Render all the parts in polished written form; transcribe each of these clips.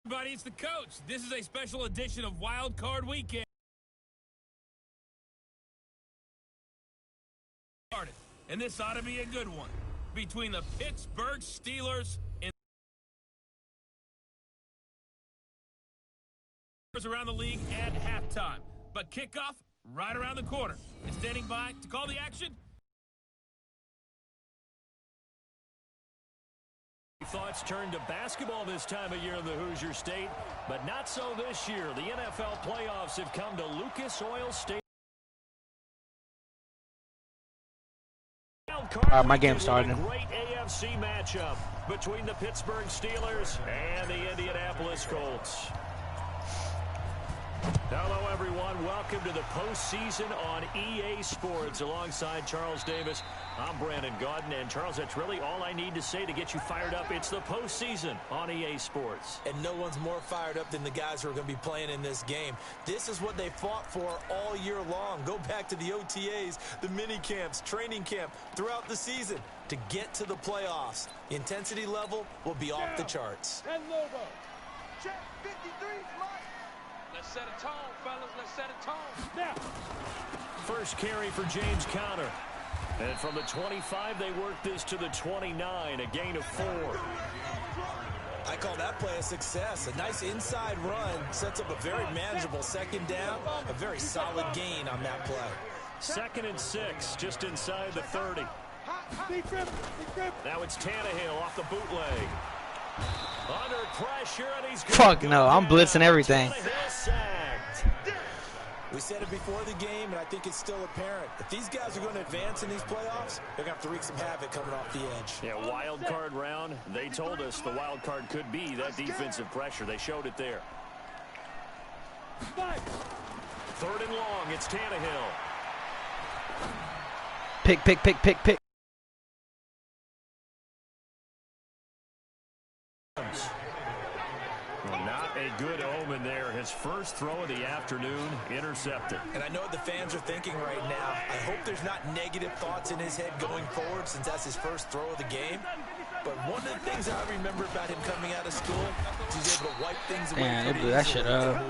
Everybody, it's the coach. This is a special edition of Wild Card Weekend. And this ought to be a good one between the Pittsburgh Steelers and around the league at halftime. But kickoff right around the corner. And standing by to call the action. Thoughts turn to basketball this time of year in the Hoosier State, but not so this year. The NFL playoffs have come to Lucas Oil Stadium. My game's starting. A great AFC matchup between the Pittsburgh Steelers and the Indianapolis Colts. Hello, everyone. Welcome to the postseason on EA Sports. Alongside Charles Davis, I'm Brandon Gaudin. And, Charles, that's really all I need to say to get you fired up. It's the postseason on EA Sports. And no one's more fired up than the guys who are going to be playing in this game. This is what they fought for all year long. Go back to the OTAs, the mini camps, training camp, throughout the season to get to the playoffs. The intensity level will be off the charts. And Lobo. Check 53, Mike. Let's set a tone, fellas. Let's set a tone. Now. First carry for James Conner. And from the 25, they work this to the 29, a gain of 4. I call that play a success. A nice inside run sets up a very manageable second down, a very solid gain on that play. 2nd and 6, just inside the 30. Now it's Tannehill off the bootleg. Under pressure, and he's fuck no, I'm blitzing everything. We said it before the game, and I think it's still apparent. If these guys are going to advance in these playoffs, they're going to have to wreak some havoc coming off the edge. Yeah, wild card round. They told us the wild card could be that defensive pressure. They showed it there. 3rd and long. It's Tannehill. Pick. Not a good omen there. His first throw of the afternoon, intercepted. And I know what the fans are thinking right now. I hope there's not negative thoughts in his head going forward since that's his first throw of the game. But one of the things I remember about him coming out of school is he's able to wipe things away. Man, they blew that shit up.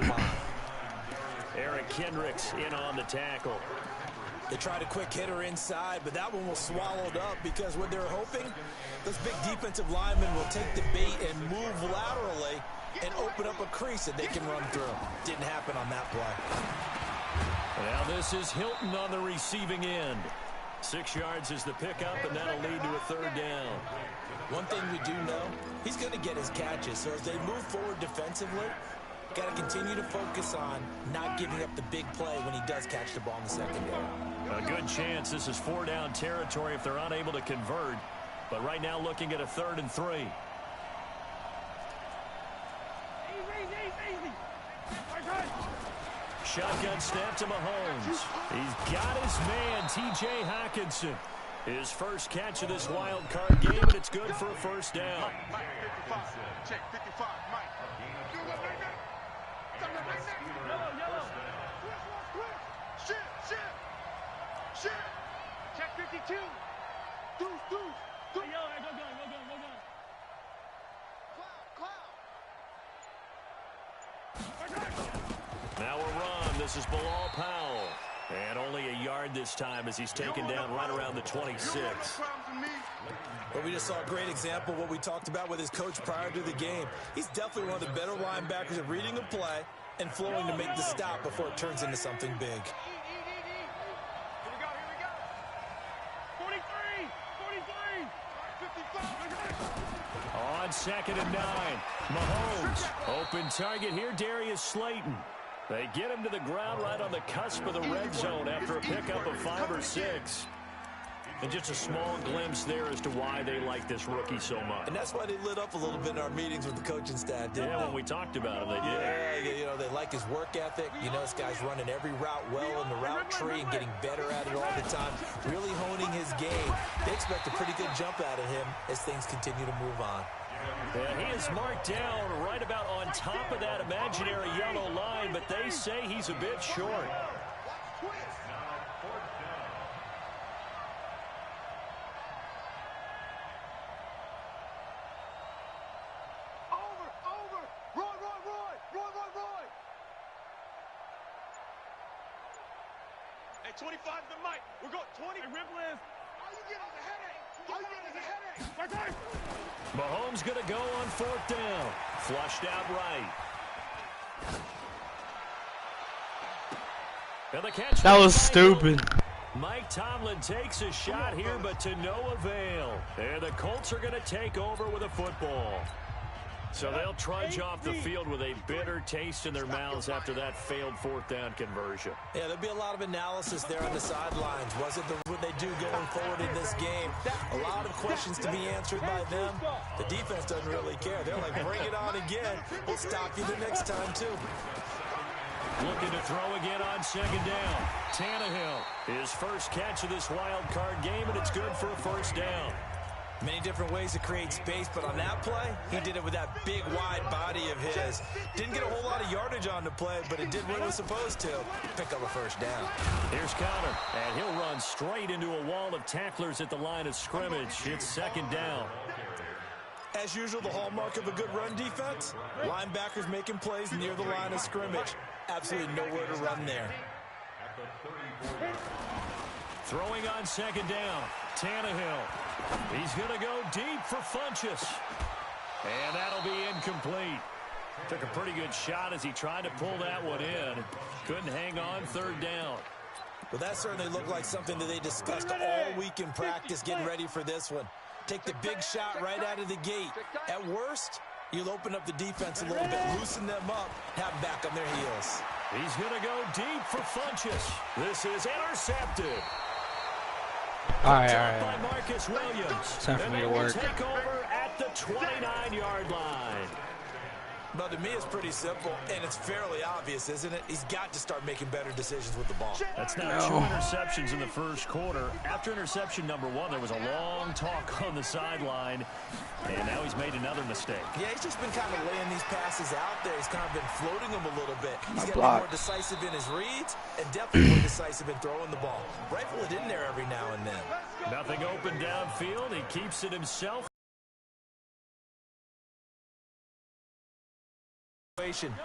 Eric Kendricks in on the tackle. They tried a quick hitter inside, but that one was swallowed up because what they're hoping, those big defensive linemen will take the bait and move laterally and open up a crease that they can run through. Didn't happen on that play. Now this is Hilton on the receiving end. 6 yards is the pickup, and that'll lead to a 3rd down. One thing we do know, he's going to get his catches. So as they move forward defensively, got to continue to focus on not giving up the big play when he does catch the ball in the secondary. A good chance this is 4-down territory if they're unable to convert. But right now looking at a 3rd and 3. Shotgun snap to Mahomes. He's got his man, T.J. Hockenson. His first catch of this wild card game, and it's good for a 1st down. Mike, 55. Check 55, Mike. Yellow. Shit. Check 52. Deuce. Hey, yellow, go gun. Cloud. Now a run. This is Bilal Powell. And only a yard this time as he's taken down right around the 26. But we just saw a great example of what we talked about with his coach prior to the game. He's definitely one of the better linebackers at reading a play and flowing to make the stop before it turns into something big. Here we go. 43. 55. On 2nd and 9. Mahomes. Open target here, Darius Slayton. They get him to the ground right on the cusp of the red zone after a pickup of 5 or 6. And just a small glimpse there as to why they like this rookie so much. And that's why they lit up a little bit in our meetings with the coaching staff, didn't they? When we talked about him, they did. Yeah, they like his work ethic. You know, this guy's running every route well in the route tree and getting better at it all the time, really honing his game. They expect a pretty good jump out of him as things continue to move on. And he is marked down right about on top of that imaginary yellow line, but they say he's a bit short. Over. Run. Hey, 25 to the mic. We're going 20. Hey, rip lift. All you get is a headache. All you get is a headache. My time. Mahomes going to go on 4th down. Flushed out right. And the catch. That was stupid. Mike Tomlin takes a shot here, but to no avail. And the Colts are going to take over with a football. So they'll trudge off the field with a bitter taste in their mouths after that failed 4th down conversion. Yeah, there'll be a lot of analysis there on the sidelines. Was it what they do going forward in this game? A lot of questions to be answered by them. The defense doesn't really care. They're like, bring it on again. We'll stop you the next time, too. Looking to throw again on 2nd down. Tannehill, his first catch of this wild card game, and it's good for a 1st down. Many different ways to create space, but on that play, he did it with that big, wide body of his. Didn't get a whole lot of yardage on the play, but it did what it was supposed to. Pick up a 1st down. Here's Connor, and he'll run straight into a wall of tacklers at the line of scrimmage. It's 2nd down. As usual, the hallmark of a good run defense, linebackers making plays near the line of scrimmage. Absolutely nowhere to run there. Throwing on 2nd down, Tannehill. He's going to go deep for Funchess. And that'll be incomplete. Took a pretty good shot as he tried to pull that one in. Couldn't hang on 3rd down. Well, that certainly looked like something that they discussed all week in practice, getting ready for this one. Take the big shot right out of the gate. At worst, you'll open up the defense a little bit, loosen them up, have them back on their heels. He's going to go deep for Funchess. This is intercepted. All right. By Marcus Williams. It's time for me to work. Take over at the 29-yard line. Well, to me, it's pretty simple, and it's fairly obvious, isn't it? He's got to start making better decisions with the ball. That's now 2 interceptions in the first quarter. After interception number 1, there was a long talk on the sideline, and now he's made another mistake. Yeah, he's just been kind of laying these passes out there. He's kind of been floating them a little bit. He's got to be more decisive in his reads and definitely more decisive in throwing the ball. Rifle it in there every now and then. Nothing open downfield. He keeps it himself.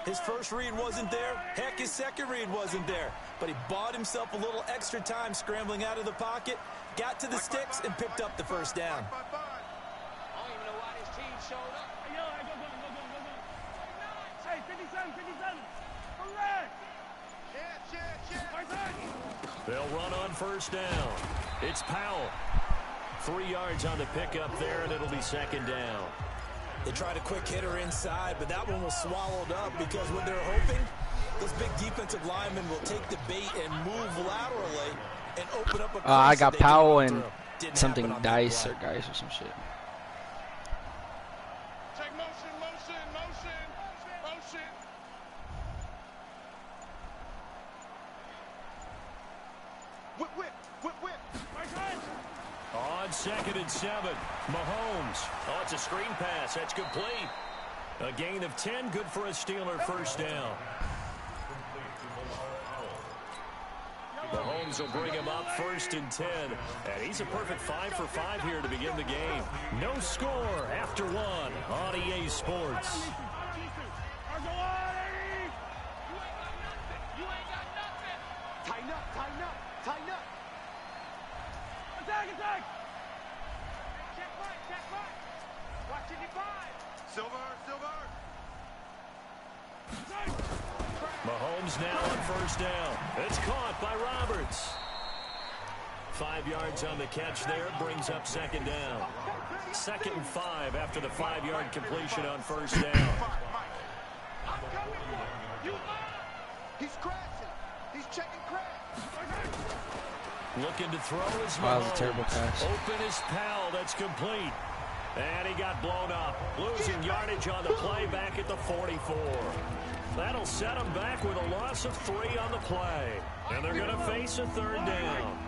His first read wasn't there. Heck, his second read wasn't there. But he bought himself a little extra time scrambling out of the pocket, got to the sticks, and picked up the 1st down. I don't even know why this team showed up. Hey, yo, go. Hey, 57. Correct. They'll run on 1st down. It's Powell. 3 yards on the pickup there, and it'll be 2nd down. They tried a quick hitter inside, but that one was swallowed up because what they're hoping, those big defensive linemen will take the bait and move laterally and open up a crease. I got Powell and something Dice or Dice or some shit. Take motion. Whip. On 2nd and 7, Mahomes. Oh, it's a screen pass. That's complete. A gain of 10, good for a Steeler 1st down. Mahomes will bring him up 1st and 10. And he's a perfect 5 for 5 here to begin the game. No score after 1 on EA Sports. Tighten up. Attack. Check right. Watch it, 5. Silver. Mahomes now on 1st down. It's caught by Roberts. 5 yards on the catch there. Brings up 2nd down. 2nd and 5 after the 5-yard completion on 1st down. He's crashing. He's checking crash. Looking to throw his Mahomes. That was a terrible pass. Open is Powell. That's complete. And he got blown up. Losing yardage on the play back at the 44. That'll set him back with a loss of 3 on the play. And they're going to face a 3rd down.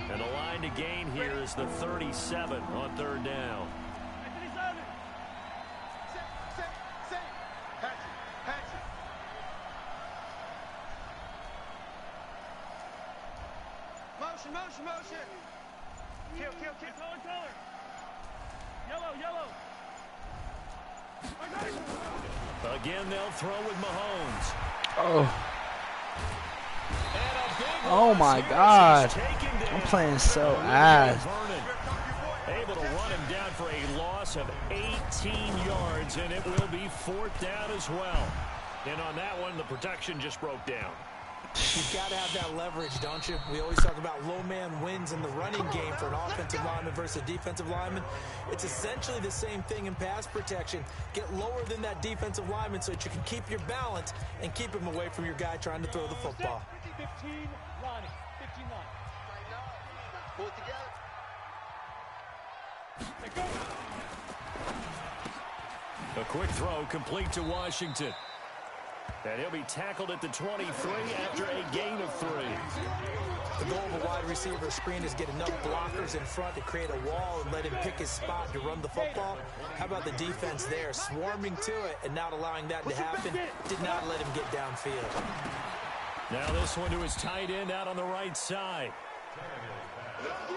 And the line to gain here is the 37 on 3rd down. Motion. Kill. Color. Yellow. Again, they'll throw with Mahomes. Oh. And a big Oh my God. I'm playing so ass. Able to run him down for a loss of 18 yards, and it will be 4th down as well. And on that one, the protection just broke down. You've got to have that leverage, don't you? We always talk about low man wins in the running game for an offensive lineman versus a defensive lineman. It's essentially the same thing in pass protection. Get lower than that defensive lineman so that you can keep your balance and keep him away from your guy trying to throw the football. 15 lining. 15 line. Pull it together. A quick throw complete to Washington. And he'll be tackled at the 23 after a gain of 3. The goal of a wide receiver screen is get enough blockers in front to create a wall and let him pick his spot to run the football. How about the defense there, swarming to it and not allowing that to happen? Did not let him get downfield. Now this one to his tight end out on the right side.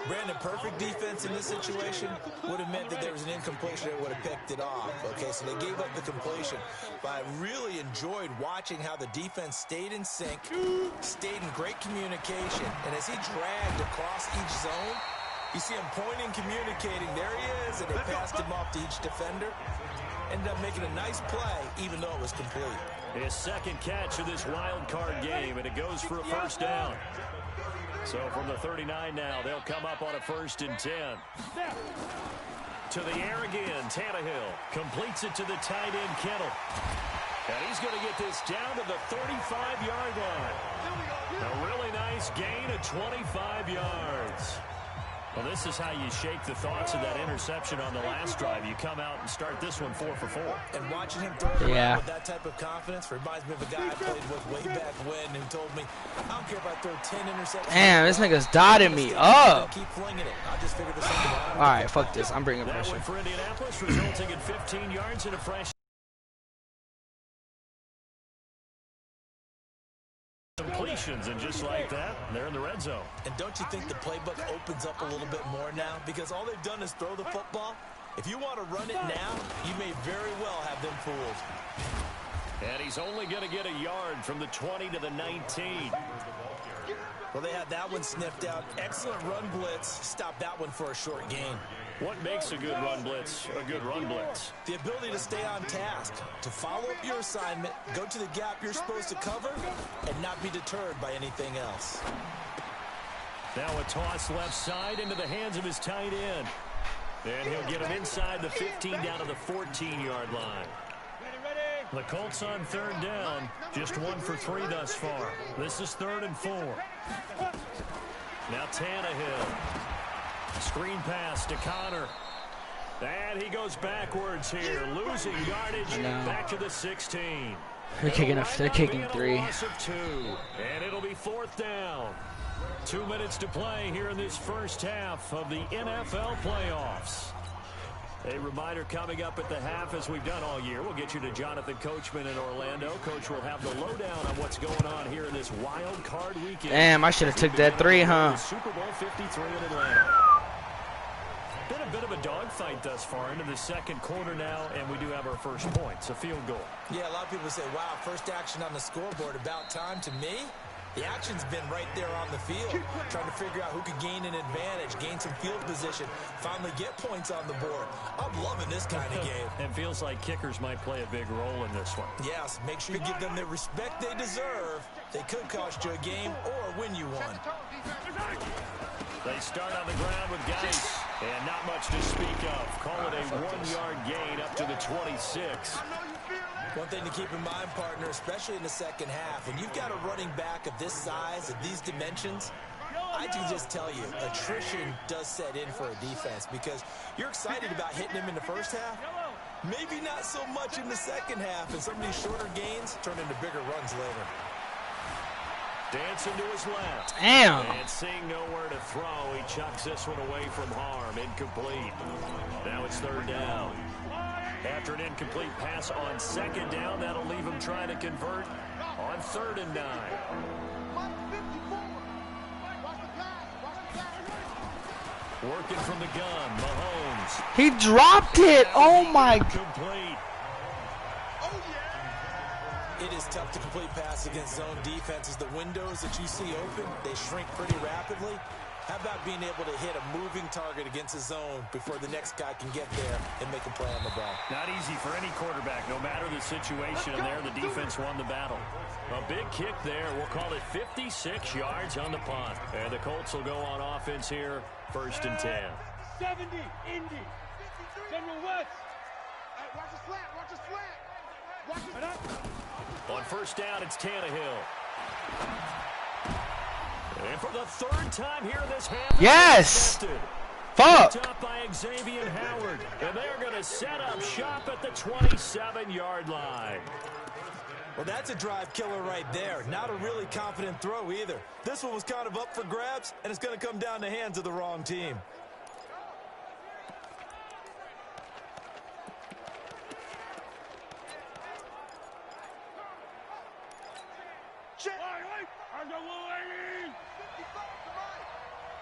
Brandon, perfect defense in this situation would have meant that there was an incompletion that would have picked it off. Okay, so they gave up the completion. But I really enjoyed watching how the defense stayed in sync, stayed in great communication. And as he dragged across each zone, you see him pointing, communicating. There he is, and they passed him off to each defender. Ended up making a nice play, even though it was complete. His second catch of this wild card game, and it goes for a 1st down. So from the 39 now, they'll come up on a 1st and 10. To the air again, Tannehill completes it to the tight end, Kittle. And he's going to get this down to the 35-yard line. A really nice gain of 25 yards. Well, this is how you shake the thoughts of that interception on the last drive. You come out and start this one 4 for 4. And watching him throw it around with that type of confidence reminds me of a guy I played with way back when who told me, I don't care if I throw 10 interceptions. Damn, this nigga's dotting me up. Keep flinging it. I'll just figure this out. All right, fuck this. I'm bringing pressure. That one for Indianapolis, resulting in 15 yards and a fresh completions, and just like that, they're in the red zone. And don't you think the playbook opens up a little bit more now? Because all they've done is throw the football. If you want to run it now, you may very well have them fooled. And he's only going to get a yard from the 20 to the 19. Well, they had that one sniffed out. Excellent run blitz. Stop that one for a short gain. What makes a good run blitz a good run blitz? The ability to stay on task, to follow up your assignment, go to the gap you're supposed to cover, and not be deterred by anything else. Now a toss left side into the hands of his tight end. And he'll get him inside the 15 down to the 14-yard line. The Colts on 3rd down, just 1 for 3 thus far. This is 3rd and 4. Now Tannehill. Screen pass to Connor. And he goes backwards here, losing yardage back to the 16. They're kicking 3. And it'll be 4th down. 2 minutes to play here in this first half of the NFL playoffs. A reminder coming up at the half, as we've done all year. We'll get you to Jonathan Coachman in Orlando. Coach will have the lowdown on what's going on here in this wild card weekend. Damn, I should have took that 3, huh? Super Bowl 53 in Atlanta. Been a bit of a dogfight thus far into the second quarter now, and we do have our first points, a field goal. Yeah, a lot of people say, wow, first action on the scoreboard, about time. To me, the action's been right there on the field, trying to figure out who could gain an advantage, gain some field position, finally get points on the board. I'm loving this kind of game. And feels like kickers might play a big role in this one. Yes, make sure you give them the respect they deserve. They could cost you a game or win you one. They start on the ground with Geis, and not much to speak of. Call it a 1-yard gain up to the 26. One thing to keep in mind, partner, especially in the second half, when you've got a running back of this size, of these dimensions, I can just tell you, attrition does set in for a defense because you're excited about hitting him in the first half. Maybe not so much in the second half, and some of these shorter gains turn into bigger runs later. Dancing to his left. Damn. And seeing nowhere to throw, he chucks this one away from harm. Incomplete. Now it's 3rd down. After an incomplete pass on 2nd down, that'll leave him trying to convert on 3rd and 9. Working from the gun, Mahomes. He dropped it. Oh my. Complete. It is tough to complete pass against zone defenses. The windows that you see open, they shrink pretty rapidly. How about being able to hit a moving target against a zone before the next guy can get there and make a play on the ball? Not easy for any quarterback, no matter the situation. And there, the defense won the battle. A big kick there. We'll call it 56 yards on the punt. And the Colts will go on offense here, 1st and 10. 70, Indy. General West. Hey, watch the slant, watch the slant. Watch it. On 1st down, it's Tannehill. And for the 3rd time here this half. Yes! Fuck! Up by Xavier Howard. And they're going to set up shop at the 27-yard line. Well, that's a drive killer right there. Not a really confident throw either. This one was kind of up for grabs, and it's going to come down the hands of the wrong team.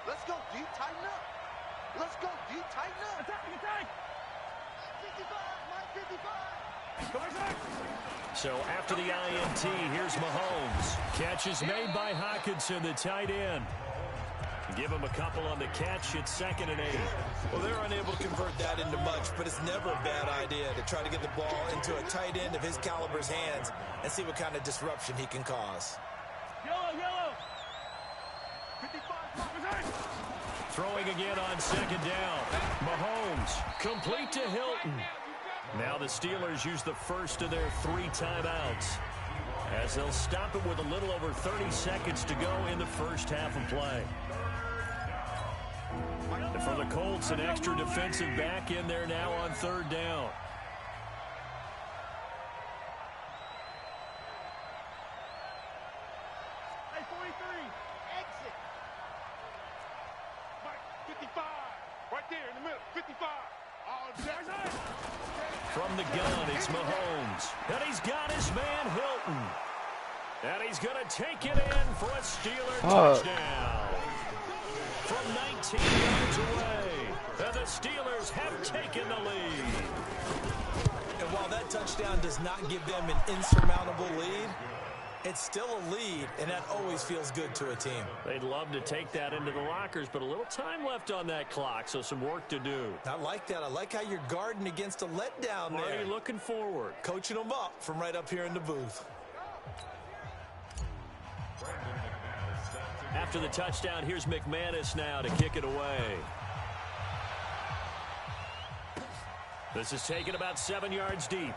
Let's go deep, tighten up. Let's go deep, tighten up. Attack. 55. So after the INT, here's Mahomes. Catch is made by Hockenson, the tight end. Give him a couple on the catch. It's 2nd and 8. Well, they're unable to convert that into much, but it's never a bad idea to try to get the ball into a tight end of his caliber's hands and see what kind of disruption he can cause. Yellow. 55. Throwing again on 2nd down. Mahomes, complete to Hilton. Now the Steelers use the first of their 3 timeouts, as they'll stop it with a little over 30 seconds to go in the first half of play. And for the Colts, an extra defensive back in there now on 3rd down. Hey, 43, exit. 55, right there in the middle, 55. From the gun, it's Mahomes. And he's got his man, Hilton. And he's going to take it in for a Steeler touchdown. From 19 yards away, and the Steelers have taken the lead. And while that touchdown does not give them an insurmountable lead, it's still a lead, and that always feels good to a team. They'd love to take that into the lockers, but a little time left on that clock, so some work to do. I like that. I like how you're guarding against a letdown there. Already looking forward. Coaching them up from right up here in the booth. After the touchdown, here's McManus now to kick it away. This is taken about 7 yards deep.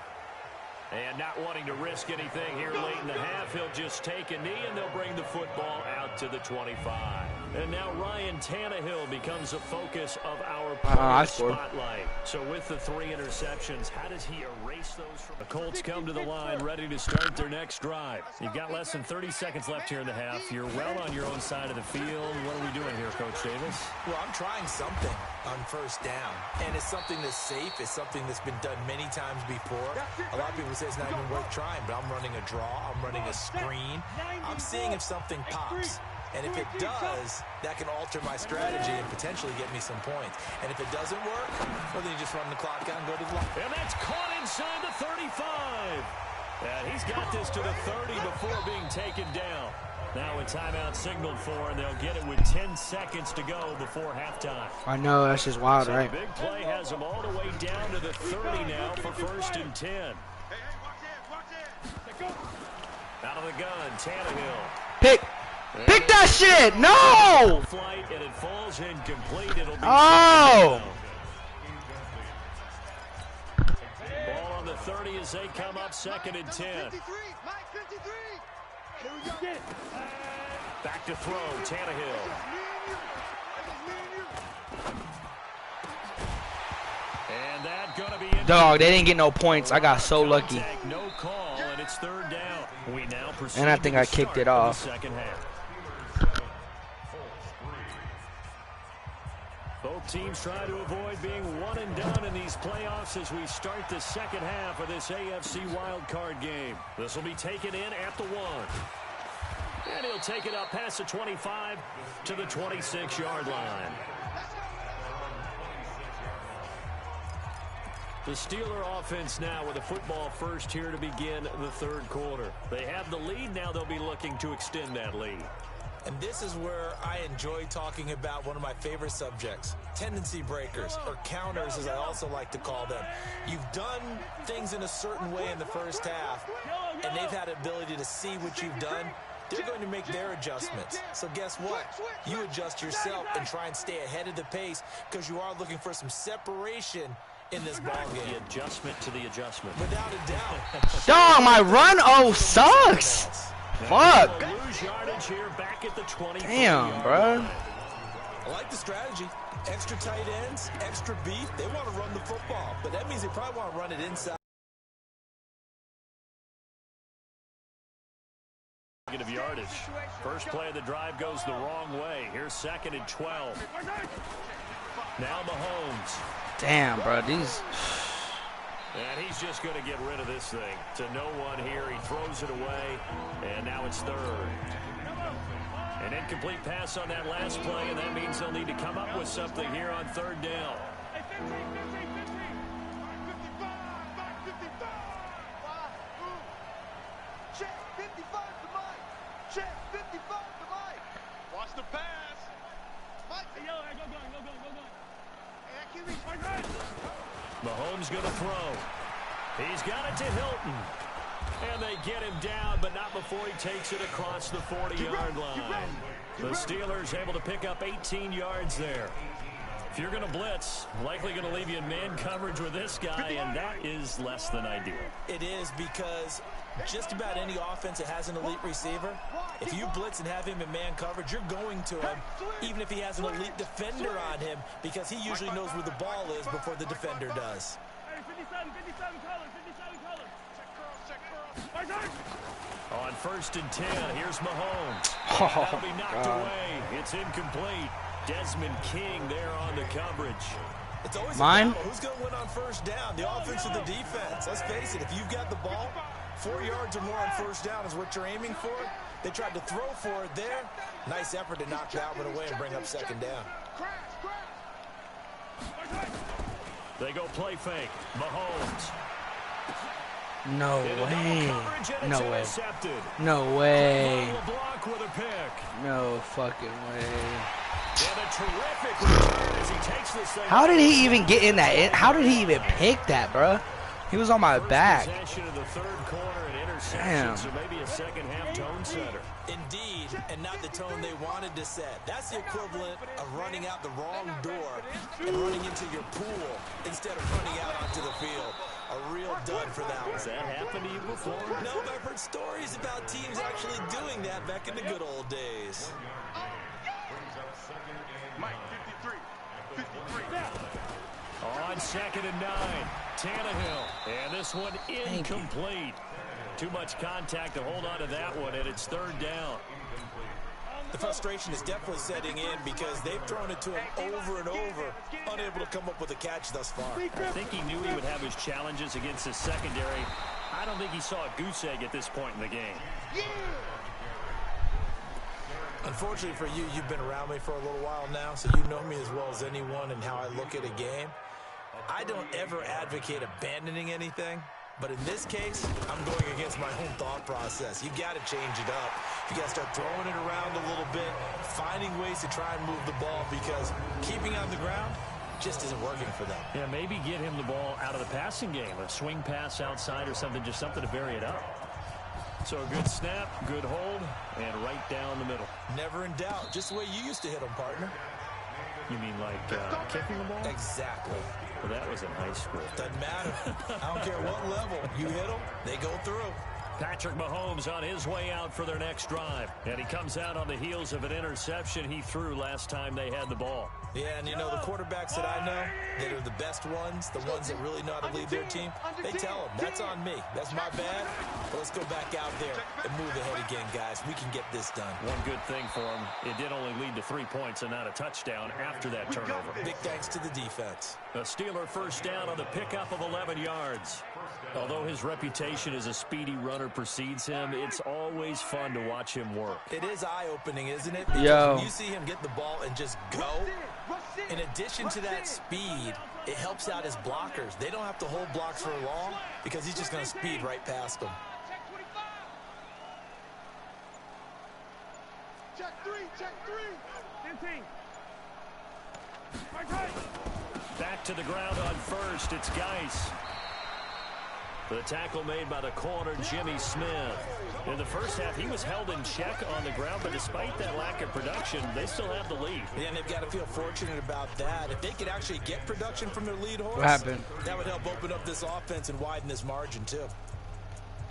And not wanting to risk anything here late in the half, he'll just take a knee, and they'll bring the football out to the 25. And now Ryan Tannehill becomes a focus of our spotlight. So with the 3 interceptions, how does he erase those from the Colts? Come to the line ready to start their next drive. You've got less than 30 seconds left here in the half. You're well on your own side of the field. What are we doing here, Coach Davis? Well, I'm trying something on 1st down, and it's something that's safe. It's something that's been done many times before. A lot of people say it's not even worth trying, but I'm running a draw. I'm running a screen. I'm seeing if something pops. And if it does, that can alter my strategy and potentially get me some points. And if it doesn't work, well, then you just run the clock out and go to the line. And that's caught inside the 35. And he's got this to the 30 before being taken down. Now a timeout signaled for, and they'll get it with 10 seconds to go before halftime. I know, that's just wild, right? The big play has them all the way down to the 30 now for 1st and 10. Out of the gun, Tannehill. Pick that shit! No! Flight, and it falls incomplete. It'll be oh! Ball on the 30 as they come up 2nd and 10. Back to throw, Tannehill. And that gonna be dog, they didn't get no points. I got so lucky. No call, and it's 3rd down. We now proceed and I think I kicked it off. Second half. Both teams try to avoid being one and done in these playoffs as we start the second half of this AFC wildcard game. This will be taken in at the 1. And he'll take it up past the 25 to the 26-yard line. The Steeler offense now with the football first here to begin the third quarter. They have the lead. Now they'll be looking to extend that lead. And this is where I enjoy talking about one of my favorite subjects, tendency breakers, or counters as I also like to call them. You've done things in a certain way in the first half, and they've had the ability to see what you've done. They're going to make their adjustments. So guess what? You adjust yourself and try and stay ahead of the pace because you are looking for some separation in this ball game. The adjustment to the adjustment. Without a doubt. Dog, my run sucks. Fuck. Lose yardage here back at the 20. Damn, bro. I like the strategy. Extra tight ends, extra beef. They want to run the football, but that means they probably want to run it inside. Of yardage. First play of the drive goes the wrong way. Here's 2nd and 12. Now Mahomes. Damn, bro. These. And he's just going to get rid of this thing. To no one here. He throws it away. And now it's 3rd. An incomplete pass on that last play, and that means they'll need to come up with something here on 3rd down. Check 55 to Mike. Check 55 to Mike. Watch the pass. Mike. Hey, yo, go. Hey, I can't reach. Mahomes going to throw. He's got it to Hilton. And they get him down, but not before he takes it across the 40-yard line. The Steelers able to pick up 18 yards there. If you're going to blitz, likely going to leave you in man coverage with this guy, and that is less than ideal. It is because just about any offense that has an elite receiver, if you blitz and have him in man coverage, you're going to him, even if he has an elite defender on him, because he usually knows where the ball is before the defender does. On 1st and 10, here's Mahomes. That'll be knocked away. It's incomplete. Desmond King there on the coverage. It's always mine. Who's going to win on 1st down, the offense or the defense? Let's face it, if you've got the ball, 4 yards or more on 1st down is what you're aiming for. They tried to throw for it there. Nice effort to knock that one away and bring up 2nd down. They go play fake. Mahomes. No way. No way. Intercepted. No way. Block with a pick. No fucking way. And a terrific return as he takes this thing. How did he even get in that? How did he even pick that, bro? He was on my back. Possession of the 3rd quarter and interception, Damn. so maybe a second half tone setter. Indeed, and not the tone they wanted to set. That's the equivalent of running out the wrong door and running into your pool instead of running out onto the field. A real dud for that one. Has that happened to you before? No, but I've heard stories about teams actually doing that back in the good old days. Mike, 53. On 2nd and 9, Tannehill. And this one incomplete. Too much contact to hold on to that one, and it's 3rd down. The frustration is definitely setting in because they've thrown it to him over and over, unable to come up with a catch thus far. I think he knew he would have his challenges against his secondary. I don't think he saw a goose egg at this point in the game. Unfortunately for you, you've been around me for a little while now, so you know me as well as anyone and how I look at a game. I don't ever advocate abandoning anything. But in this case, I'm going against my own thought process. You got to change it up. You got to start throwing it around a little bit, finding ways to try and move the ball because keeping on the ground just isn't working for them. Yeah, maybe get him the ball out of the passing game, a swing pass outside or something, just something to vary it up. So a good snap, good hold, and right down the middle. Never in doubt. Just the way you used to hit them, partner. You mean like kicking the ball? Exactly. Well, that was in high school. Doesn't matter. I don't care what level. You hit them, they go through. Patrick Mahomes on his way out for their next drive. And he comes out on the heels of an interception he threw last time they had the ball. Yeah, and you know, the quarterbacks that I know that are the best ones, the ones that really know how to lead their team, they tell them, that's on me. That's my bad. But let's go back out there and move ahead again, guys. We can get this done. One good thing for him, it did only lead to 3 points and not a touchdown after that turnover. Big thanks to the defense. A Steeler 1st down on the pickup of 11 yards. Although his reputation as a speedy runner runner precedes him, it's always fun to watch him work. It is eye-opening, isn't it? Because Yo. when you see him get the ball and just go, in addition to that speed, it helps out his blockers. They don't have to hold blocks for long because he's just going to speed right past them. Check three, check three. 15. Back to the ground on first. It's Geis. The tackle made by the corner, Jimmy Smith. In the first half, he was held in check on the ground, but despite that lack of production, they still have the lead. Yeah, and they've got to feel fortunate about that. If they could actually get production from their lead horse, What happened? that would help open up this offense and widen this margin, too.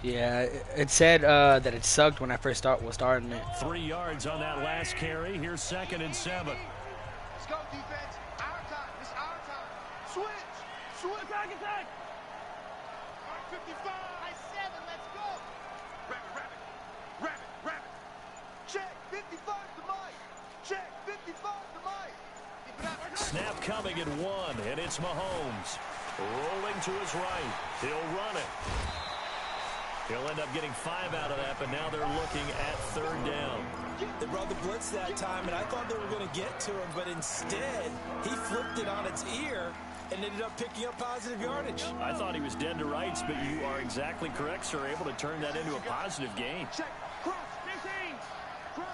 Yeah, it said that it sucked when I first was starting it. 3 yards on that last carry. Here's 2nd and 7. Let's go, defense. Our time. It's our time. Switch. Switch. Attack. 55. I 7. Let's go. Rabbit. Check. 55 to Mike. Check. 55 to Mike. Snap coming at 1, and it's Mahomes. Rolling to his right. He'll run it. He'll end up getting 5 out of that, but now they're looking at 3rd down. They brought the blitz that time, and I thought they were going to get to him, but instead, he flipped it on its ear and ended up picking up positive yardage. I thought he was dead to rights, but you are exactly correct, sir. Able to turn that into a positive gain. Check. Cross. 15. Cross.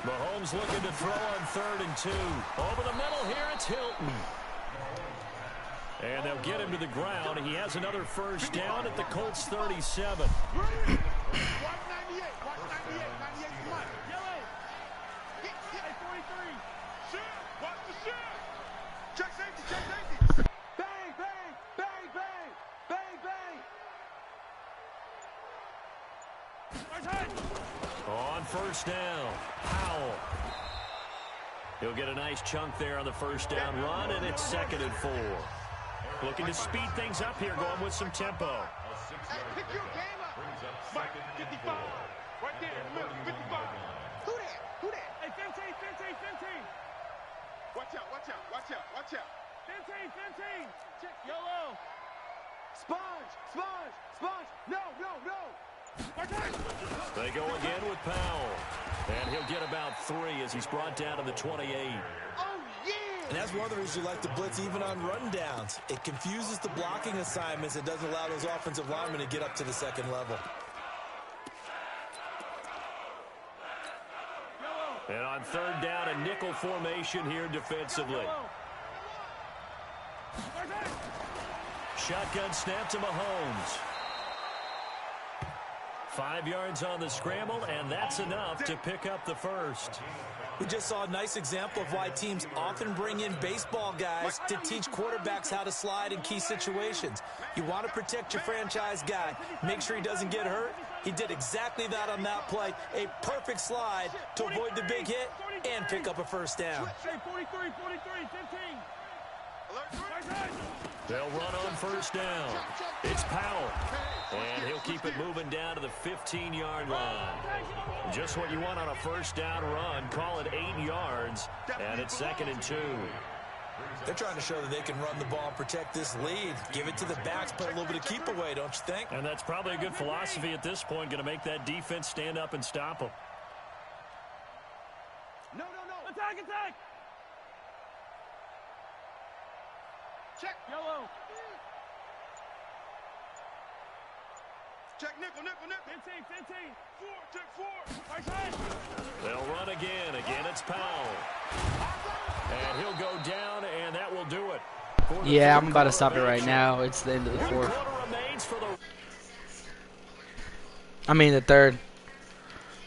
Mahomes looking to throw on 3rd and 2. Over the middle here, it's Hilton. And they'll get him to the ground. He has another first down at the Colts 37. Watch 98. Watch 98. 98 to Mike. Yellow. Hit 43. Shit. Watch the shit. Check safety. Check safety. Bang, bang, bang, bang, bang, bang. On first down, Powell. He'll get a nice chunk there on the first down run, and it's 2nd and 4. Looking to speed things up here, going with some tempo. Hey, pick your game up. Mike, 55. Right there in the middle, 55. Who that? Hey, 15. Watch out. 15. Check yellow. Sponge. No. They go again with Powell. And he'll get about 3 as he's brought down to the 28. Oh, yeah. And that's one of the reasons you like to blitz even on rundowns. It confuses the blocking assignments. It doesn't allow those offensive linemen to get up to the 2nd level. And on 3rd down, a nickel formation here defensively. Shotgun snap to Mahomes. 5 yards on the scramble, and that's enough to pick up the first. We just saw a nice example of why teams often bring in baseball guys to teach quarterbacks how to slide in key situations. You want to protect your franchise guy. Make sure he doesn't get hurt. He did exactly that on that play. A perfect slide to avoid the big hit and pick up a first down. 43, 15. They'll run on first down. It's Powell. And he'll keep it moving down to the 15-yard line. Just what you want on a first down run. Call it 8 yards. And it's 2nd and 2. They're trying to show that they can run the ball and protect this lead. Give it to the backs, put a little bit of keep away, don't you think? And that's probably a good philosophy at this point. Going to make that defense stand up and stop them. No. Attack. Check yellow. Check nickel. 15. 4. Check 4. Right side. They'll run again. Again, it's Powell. And he'll go down, and that will do it. Yeah, I'm about to stop it right now. It's the end of the 4th. Quarter remains for the... I mean the 3rd.